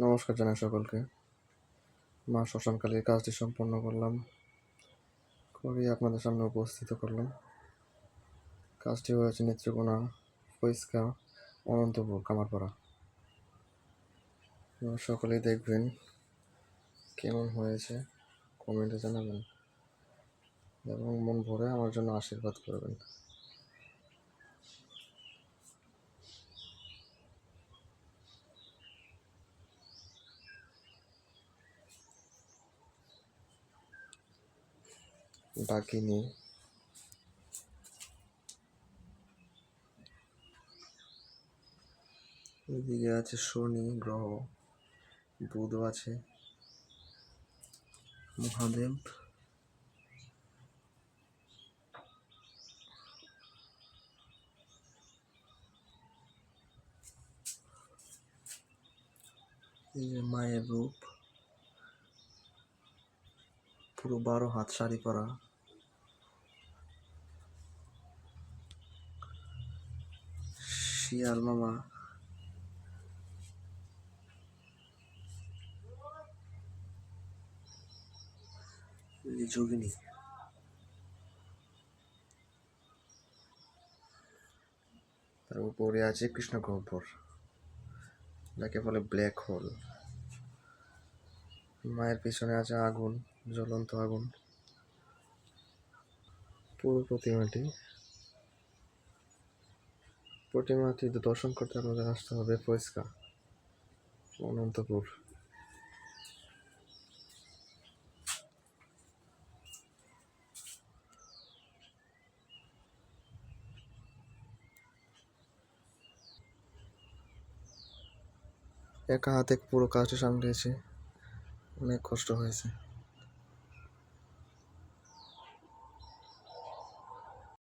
নমস্কার জানাই সকলকে। মা শ্মশানকালীর কাজটি সম্পন্ন করলাম, করে আপনাদের সামনে উপস্থিত করলাম। কাজটি হয়েছে নেত্রকোনা, ফইস্কা, অনন্তপুর, কামারপাড়া। সকলেই দেখবেন কেমন হয়েছে, কমেন্টে জানাবেন এবং মন ভরে আমার জন্য আশীর্বাদ করবেন। ডাকিনি, এদিকে আছে শনি গ্রহ, বুধ আছে, মহাদেব, এই যে মায়ের রূপ, পুরো 12 হাত শাড়ি পরা, শিয়াল মামা, যোগিনী, তার উপরে আছে কৃষ্ণ গহ্বর, যাকে বলে ব্ল্যাক হোল। মায়ের পিছনে আছে আগুন, জ্বলন্ত আগুন। পুরো প্রতিমাটি দর্শন করতে আমাদের আসতে হবে ফইস্কা, অনন্তপুর। একা হাতে পুরো কাজটি সামলিয়েছি, অনেক কষ্ট হয়েছে।